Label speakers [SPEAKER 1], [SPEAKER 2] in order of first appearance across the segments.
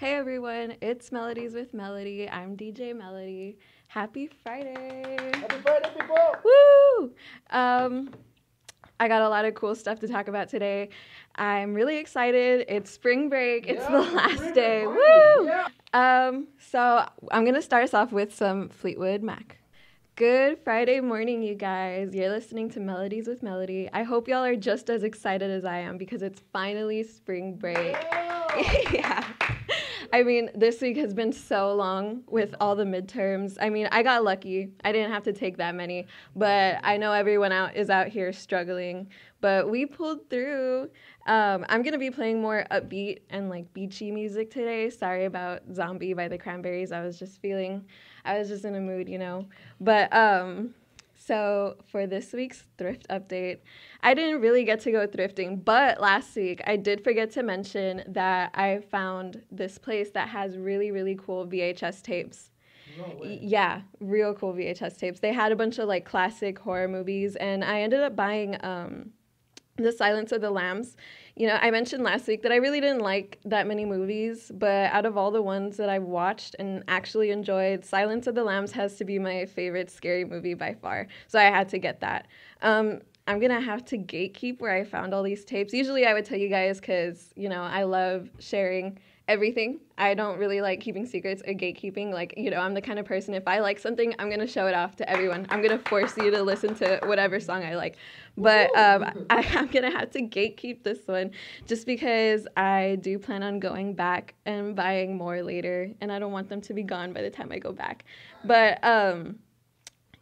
[SPEAKER 1] Hey everyone, it's Melodies with Melody. I'm DJ Melody. Happy Friday!
[SPEAKER 2] Happy Friday, people!
[SPEAKER 1] Woo! Um, I got a lot of cool stuff to talk about today. I'm really excited. It's spring break. It's the last day. Woo!
[SPEAKER 2] Yeah.
[SPEAKER 1] So I'm gonna start us off with some Fleetwood Mac. Good Friday morning, you guys. You're listening to Melodies with Melody. I hope y'all are just as excited as I am because it's finally spring break. Yeah. I mean, this week has been so long with all the midterms. I mean, I got lucky. I didn't have to take that many, but I know everyone is out here struggling. But we pulled through. I'm gonna be playing more upbeat and like beachy music today. Sorry about "Zombie" by the Cranberries. I was just in a mood. But so for this week's thrift update, I didn't really get to go thrifting, but last week I did forget to mention that I found this place that has really, really cool VHS tapes.
[SPEAKER 2] No way.
[SPEAKER 1] Yeah, real cool VHS tapes. They had a bunch of like classic horror movies, and I ended up buying The Silence of the Lambs. I mentioned last week that I really didn't like that many movies, but out of all the ones that I've watched and actually enjoyed, Silence of the Lambs has to be my favorite scary movie by far. So I had to get that. I'm gonna have to gatekeep where I found all these tapes. Usually I would tell you guys because, I love sharing everything. I don't really like keeping secrets or gatekeeping. Like, I'm the kind of person, if I like something, I'm going to show it off to everyone. I'm going to force you to listen to whatever song I like. But I'm going to have to gatekeep this one just because I do plan on going back and buying more later. And I don't want them to be gone by the time I go back. But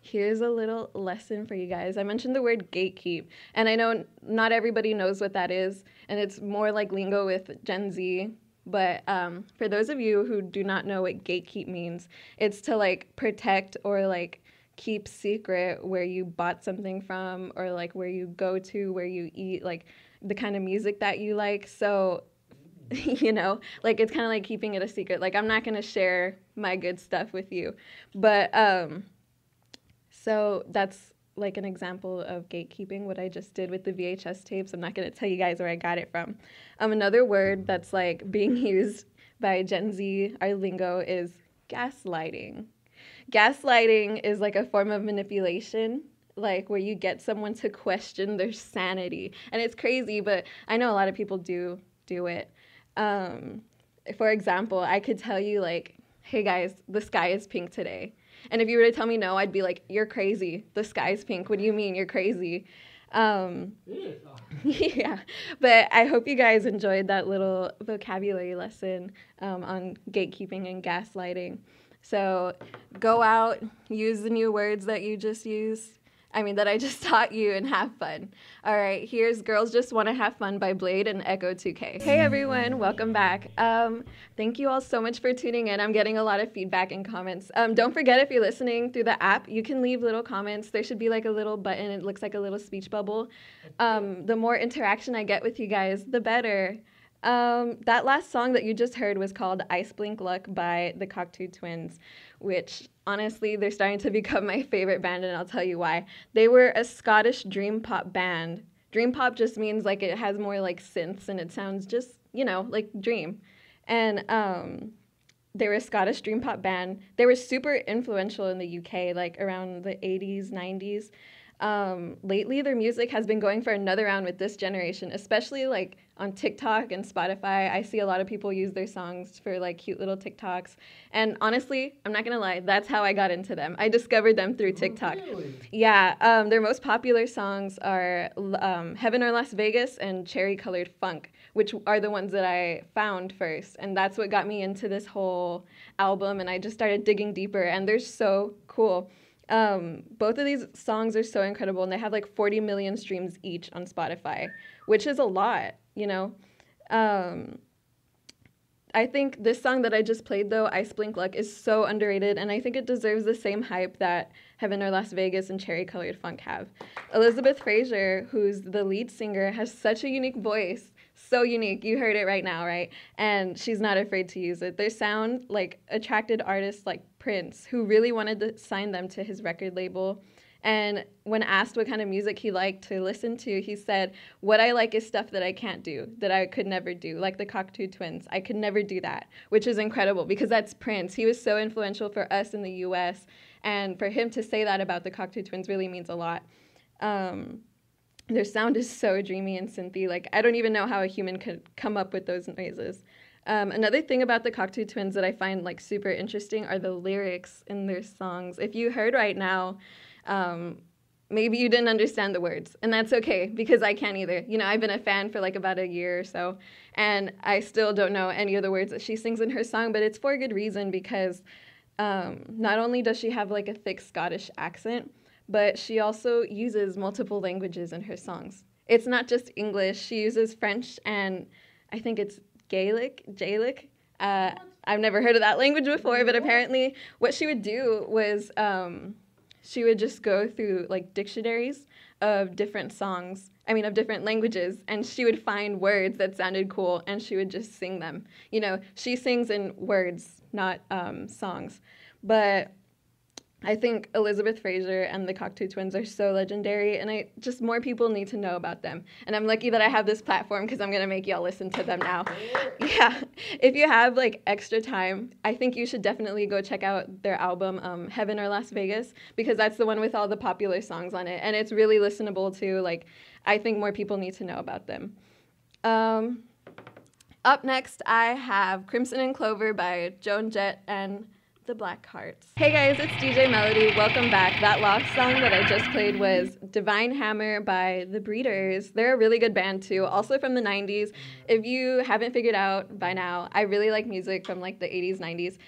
[SPEAKER 1] here's a little lesson for you guys. I mentioned the word gatekeep. And I know not everybody knows what that is. And it's more like lingo with Gen Z. But for those of you who do not know what gatekeep means, it's to like protect or like keep secret where you bought something from or like where you go to, where you eat, like the kind of music that you like. So, like it's kind of like keeping it a secret. Like I'm not going to share my good stuff with you. But so that's like an example of gatekeeping, what I just did with the VHS tapes. I'm not going to tell you guys where I got it from. Another word that's like being used by Gen Z, our lingo, is gaslighting. Gaslighting is like a form of manipulation, like where you get someone to question their sanity. And it's crazy, but I know a lot of people do it. Um, for example, I could tell you like, hey guys, the sky is pink today. And if you were to tell me no, I'd be like, you're crazy. The sky's pink. What do you mean you're crazy? Yeah, but I hope you guys enjoyed that little vocabulary lesson on gatekeeping and gaslighting. So go out, use the new words that you just used. That I just taught you, and have fun. All right, here's Girls Just Want to Have Fun by Blade and Echo 2K. Hey everyone, welcome back. Thank you all so much for tuning in. I'm getting a lot of feedback and comments. Don't forget, if you're listening through the app, you can leave little comments. There should be like a little button. It looks like a little speech bubble. The more interaction I get with you guys, the better. That last song that you just heard was called Ice Blink Luck by the Cocteau Twins, which honestly, they're starting to become my favorite band, and I'll tell you why. They were a Scottish dream pop band. Dream pop just means like it has more like synths and it sounds just, like dream. And they were a Scottish dream pop band. They were super influential in the UK, like around the 80s, 90s. Lately, their music has been going for another round with this generation, especially like on TikTok and Spotify. I see a lot of people use their songs for like cute little TikToks. And honestly, I'm not gonna lie, that's how I got into them. I discovered them through TikTok.
[SPEAKER 2] Really?
[SPEAKER 1] Yeah, their most popular songs are Heaven or Las Vegas and Cherry Colored Funk, which are the ones that I found first. And that's what got me into this whole album. And I just started digging deeper, and they're so cool. Both of these songs are so incredible, and they have like 40 million streams each on Spotify, which is a lot, Um, I think this song that I just played, though, Ice Blink Luck, is so underrated, and I think it deserves the same hype that Heaven or Las Vegas and Cherry Colored Funk have. Elizabeth Fraser, who's the lead singer, has such a unique voice. So unique. You heard it right now, right? And she's not afraid to use it. Their sound, like, attracted artists like Prince, who really wanted to sign them to his record label. And when asked what kind of music he liked to listen to, he said, what I like is stuff that I can't do, that I could never do, like the Cocteau Twins. I could never do that, which is incredible because that's Prince. He was so influential for us in the U.S., and for him to say that about the Cocteau Twins really means a lot. Their sound is so dreamy and synthy. Like, I don't even know how a human could come up with those noises. Another thing about the Cocteau Twins that I find like super interesting are the lyrics in their songs. If you heard right now, maybe you didn't understand the words, and that's okay because I can't either. You know, I've been a fan for like about a year or so, and I still don't know any of the words that she sings in her song, but it's for a good reason because not only does she have like a thick Scottish accent, but she also uses multiple languages in her songs. It's not just English. She uses French and I think it's Gaelic. I've never heard of that language before, but apparently what she would do was she would just go through like dictionaries of different songs, of different languages, and she would find words that sounded cool, and she would just sing them. You know, she sings in words, not songs. But I think Elizabeth Fraser and the Cocteau Twins are so legendary, and more people need to know about them. And I'm lucky that I have this platform because I'm going to make y'all listen to them now. Yeah. If you have, like, extra time, I think you should definitely go check out their album, Heaven or Las Vegas, because that's the one with all the popular songs on it. And it's really listenable, too. Like, I think more people need to know about them. Up next, I have Crimson and Clover by Joan, Jett, and the Blackhearts. Hey guys, it's DJ Melody. Welcome back. That last song that I just played was Divine Hammer by The Breeders. They're a really good band too, also from the 90s. If you haven't figured out by now, I really like music from like the 80s, 90s.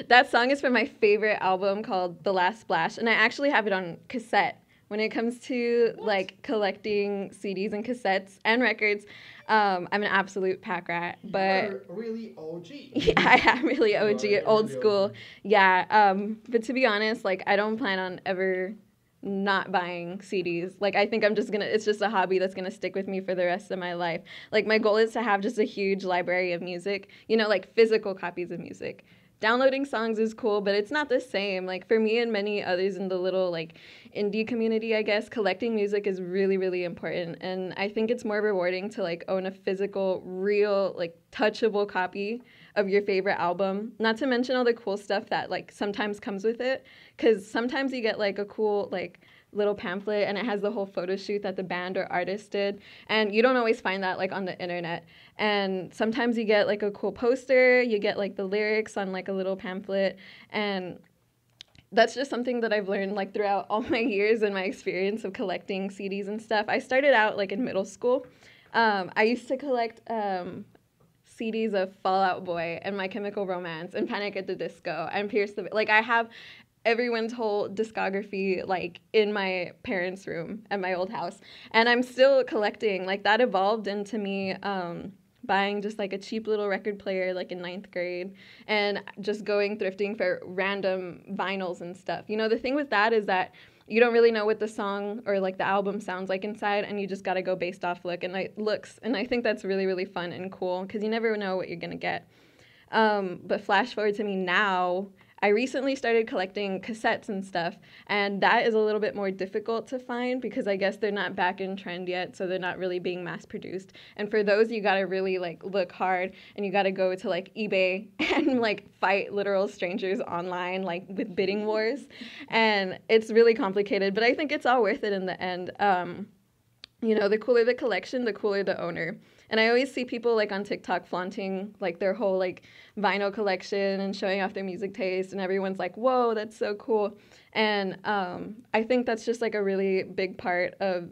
[SPEAKER 1] That song is from my favorite album called The Last Splash, and I actually have it on cassette. When it comes to like collecting CDs and cassettes and records, I'm an absolute pack rat. But
[SPEAKER 2] you're really OG.
[SPEAKER 1] Yeah, I am really OG, old
[SPEAKER 2] really
[SPEAKER 1] school.
[SPEAKER 2] OG.
[SPEAKER 1] Yeah. But to be honest, like I don't plan on ever not buying CDs. Like I think it's just a hobby that's gonna stick with me for the rest of my life. Like my goal is to have just a huge library of music, like physical copies of music. Downloading songs is cool, but it's not the same. Like for me and many others in the little like indie community, I guess, collecting music is really, really important. And I think it's more rewarding to like own a physical, real, like touchable copy of your favorite album. Not to mention all the cool stuff that like sometimes comes with it. Because sometimes you get like a cool like little pamphlet and it has the whole photo shoot that the band or artist did, and you don't always find that like on the internet. And sometimes you get like a cool poster, you get like the lyrics on like a little pamphlet, and that's just something that I've learned like throughout all my years and my experience of collecting CDs and stuff. I started out like in middle school. I used to collect CDs of Fall Out Boy and My Chemical Romance and Panic at the Disco and Pierce the... Like I have everyone's whole discography like in my parents' room at my old house, and I'm still collecting. Like that evolved into me buying just like a cheap little record player like in 9th grade and just going thrifting for random vinyls and stuff. The thing with that is that you don't really know what the song or like the album sounds like inside, and you just got to go based off looks, and I think that's really, really fun and cool because you never know what you're gonna get. But flash forward to me now, I recently started collecting cassettes and stuff, and that is a little bit more difficult to find because I guess they're not back in trend yet, so they're not really being mass produced. And for those, you gotta really like look hard, and you gotta go to like eBay and like fight literal strangers online, like with bidding wars, and it's really complicated. But I think it's all worth it in the end. The cooler the collection, the cooler the owner. And I always see people like on TikTok flaunting like their whole like vinyl collection and showing off their music taste, and everyone's like, whoa, that's so cool. And I think that's just like a really big part of,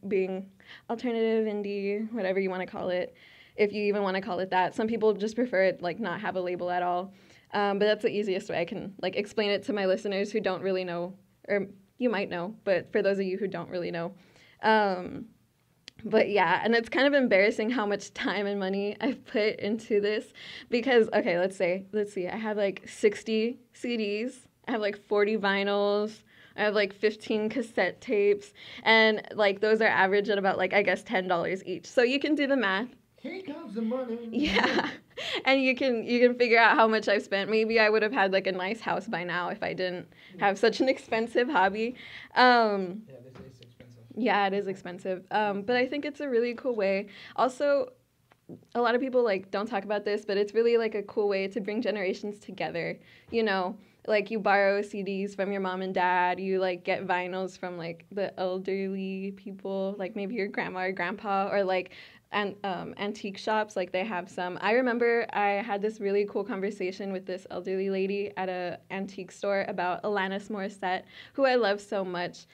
[SPEAKER 1] being alternative, indie, whatever you want to call it, if you even want to call it that. Some people just prefer it like not have a label at all. But that's the easiest way I can like explain it to my listeners who don't really know, or you might know, but for those of you who don't really know. But yeah, and it's kind of embarrassing how much time and money I've put into this because, okay, let's see, I have like 60 CDs, I have like 40 vinyls, I have like 15 cassette tapes, and like those are average at about like, I guess, $10 each. So you can do the math.
[SPEAKER 2] Here comes the money.
[SPEAKER 1] Yeah. And you can figure out how much I've spent. Maybe I would have had like a nice house by now if I didn't have such an expensive hobby.
[SPEAKER 2] Yeah, this is expensive.
[SPEAKER 1] Yeah, it is expensive. But I think it's a really cool way. Also, a lot of people like don't talk about this, but it's really like a cool way to bring generations together. You know, like you borrow CDs from your mom and dad, you like get vinyls from like the elderly people, like maybe your grandma or grandpa, or like antique shops, like they have some. I remember I had this really cool conversation with this elderly lady at a antique store about Alanis Morissette, who I love so much.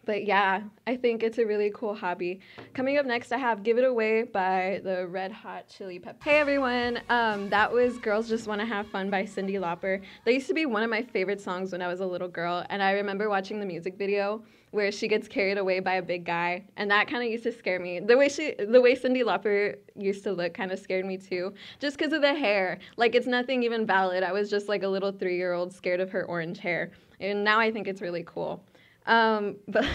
[SPEAKER 1] But yeah, I think it's a really cool hobby. Coming up next, I have Give It Away by the Red Hot Chili Peppers. Hey everyone, that was Girls Just Want to Have Fun by Cyndi Lauper. That used to be one of my favorite songs when I was a little girl, and I remember watching the music video where she gets carried away by a big guy, and that kind of used to scare me. The way Cyndi Lauper used to look kind of scared me too, just because of the hair. Like, it's nothing even valid. I was just like a little 3-year-old scared of her orange hair, and now I think it's really cool. But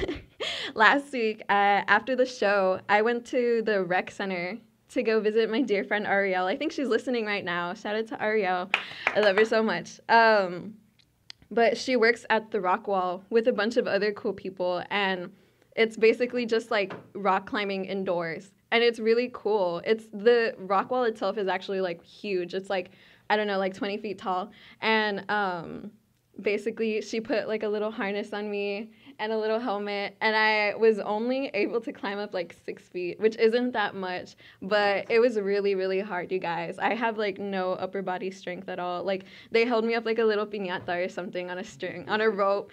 [SPEAKER 1] last week, after the show, I went to the rec center to go visit my dear friend Ariel. I think she's listening right now. Shout out to Ariel. I love her so much. But she works at the rock wall with a bunch of other cool people, and it's basically just like rock climbing indoors. And it's really cool. The rock wall itself is actually like huge. It's like, I don't know, like 20 feet tall. And basically she put like a little harness on me and a little helmet, and I was only able to climb up like 6 feet, which isn't that much, but it was really, really hard, you guys. I have like no upper body strength at all. Like, they held me up like a little piñata or something on a string, on a rope,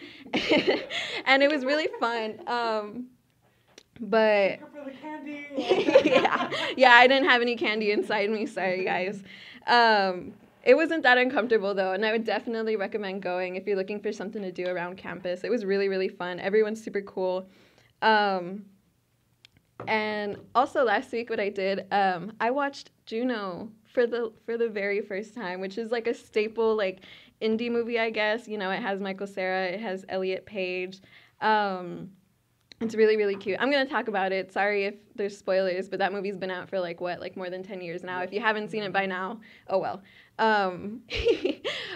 [SPEAKER 1] and it was really fun. But
[SPEAKER 2] For the candy.
[SPEAKER 1] yeah, I didn't have any candy inside me. Sorry, guys. It wasn't that uncomfortable, though, and I would definitely recommend going if you're looking for something to do around campus. It was really, really fun. Everyone's super cool. And also last week, what I did, I watched Juno for the very first time, which is like a staple, like, indie movie, I guess. You know, it has Michael Cera, it has Elliot Page. It's really, really cute. I'm going to talk about it. Sorry if there's spoilers, but that movie's been out for like more than 10 years now. If you haven't seen it by now, oh well.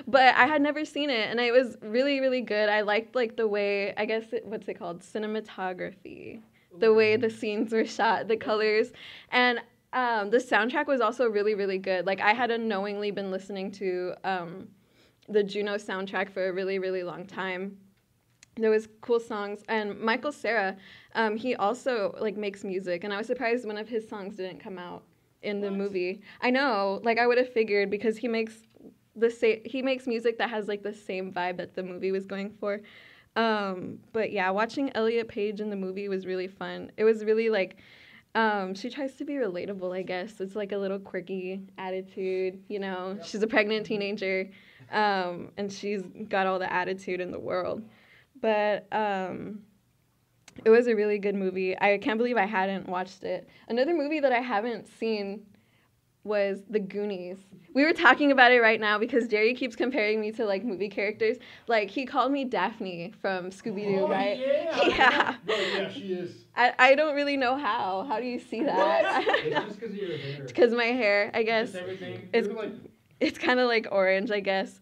[SPEAKER 1] But I had never seen it, and it was really, really good. I liked like the way, I guess, what's it called? Cinematography. The way the scenes were shot, the colors. And the soundtrack was also really, really good. Like, I had unknowingly been listening to the Juno soundtrack for a really, really long time. There was cool songs, and Michael Cera, he also like makes music, and I was surprised one of his songs didn't come out in the movie. I know, like, I would have figured, because he makes music that has like the same vibe that the movie was going for. But yeah, watching Elliot Page in the movie was really fun. It was really like, she tries to be relatable, I guess. It's like a little quirky attitude, you know. She's a pregnant teenager, and she's got all the attitude in the world. But it was a really good movie. I can't believe I hadn't watched it. Another movie that I haven't seen was The Goonies. We were talking about it right now because Jerry keeps comparing me to like movie characters. Like, he called me Daphne from Scooby-Doo, right?
[SPEAKER 3] Yeah. No, yeah, she is.
[SPEAKER 1] I don't really know how. How do you see that?
[SPEAKER 3] It's just because of your hair.
[SPEAKER 1] It's because my hair, I guess.
[SPEAKER 3] Just everything.
[SPEAKER 1] It's kind of like orange, I guess.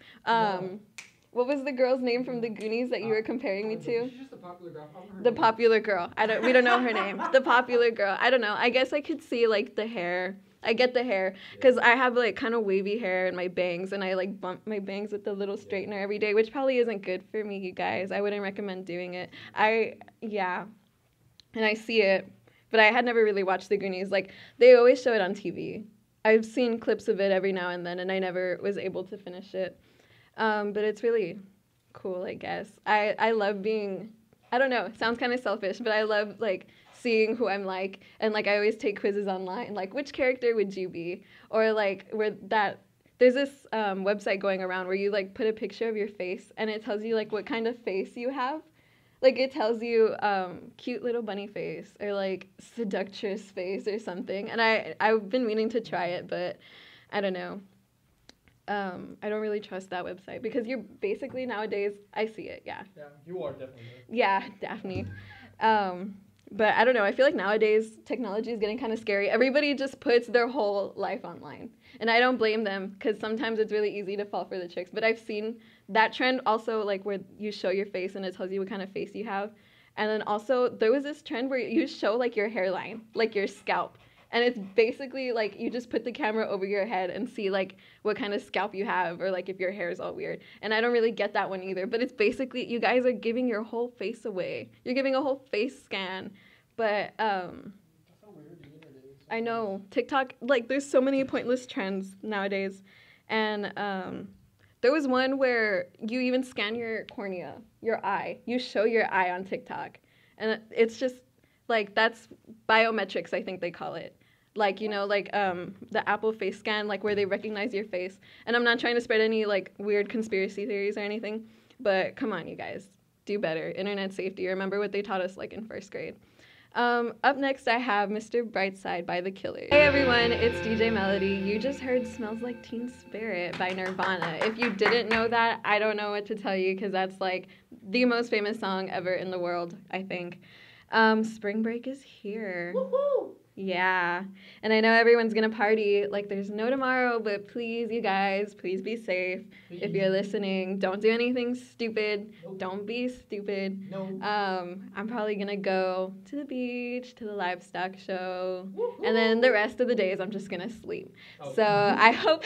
[SPEAKER 1] What was the girl's name from the Goonies that you were comparing me to?
[SPEAKER 3] She's just the popular girl.
[SPEAKER 1] The popular girl. We don't know her name. The popular girl. I don't know. I guess I could see like the hair. I get the hair because I have like kind of wavy hair and my bangs, and I like bump my bangs with the little straightener every day, which probably isn't good for me, you guys. I wouldn't recommend doing it. And I see it, but I had never really watched the Goonies. Like, they always show it on TV. I've seen clips of it every now and then, and I never was able to finish it. But it's really cool, I guess. I love being, I don't know, it sounds kind of selfish, but I love, like, seeing who I'm like. And, like, I always take quizzes online, like, which character would you be? Or, like, there's this website going around where you, like, put a picture of your face, and it tells you, like, what kind of face you have. Like, it tells you cute little bunny face, or, like, seductress face or something. And I've been meaning to try it, but I don't know. I don't really trust that website because you're basically nowadays, I see it, yeah.
[SPEAKER 3] Yeah, you are definitely.
[SPEAKER 1] Yeah, Daphne. But I don't know. I feel like nowadays technology is getting kind of scary. Everybody just puts their whole life online. And I don't blame them because sometimes it's really easy to fall for the tricks. But I've seen that trend also, like where you show your face and it tells you what kind of face you have. And then also there was this trend where you show like your hairline, like your scalp. And it's basically like you just put the camera over your head and see like what kind of scalp you have or like if your hair is all weird. And I don't really get that one either. But it's basically you guys are giving your whole face away. You're giving a whole face scan. But
[SPEAKER 3] That's how weird the internet is.
[SPEAKER 1] I know TikTok, like there's so many pointless trends nowadays. And there was one where you even scan your cornea, your eye. You show your eye on TikTok. And it's just like that's biometrics, I think they call it. Like, you know, like the Apple face scan, like where they recognize your face. And I'm not trying to spread any like weird conspiracy theories or anything, but come on, you guys, do better. Internet safety. Remember what they taught us like in first grade. Up next, I have Mr. Brightside by The Killers. Hey everyone, it's DJ Melody. You just heard Smells Like Teen Spirit by Nirvana. If you didn't know that, I don't know what to tell you because that's like the most famous song ever in the world, I think. Spring break is here.
[SPEAKER 2] Woohoo!
[SPEAKER 1] Yeah, and I know everyone's gonna party like there's no tomorrow, but please, you guys, please be safe. If you're listening, don't do anything stupid.
[SPEAKER 3] Nope.
[SPEAKER 1] Don't be stupid.
[SPEAKER 3] No.
[SPEAKER 1] I'm probably gonna go to the beach, to the livestock show,
[SPEAKER 2] Woohoo!
[SPEAKER 1] and then the rest of the days I'm just gonna sleep.
[SPEAKER 3] Oh.
[SPEAKER 1] So I hope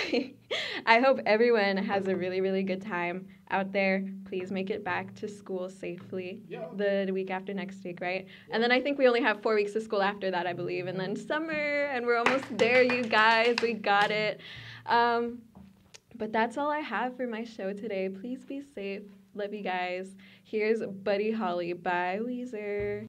[SPEAKER 1] I hope everyone has a really, really good time out there. Please make it back to school safely
[SPEAKER 3] Yeah.
[SPEAKER 1] the week after next week, right? And then I think we only have 4 weeks of school after that, I believe, and then summer, and we're almost there, you guys. We got it. But that's all I have for my show today. Please be safe. Love you guys. Here's Buddy Holly by Weezer.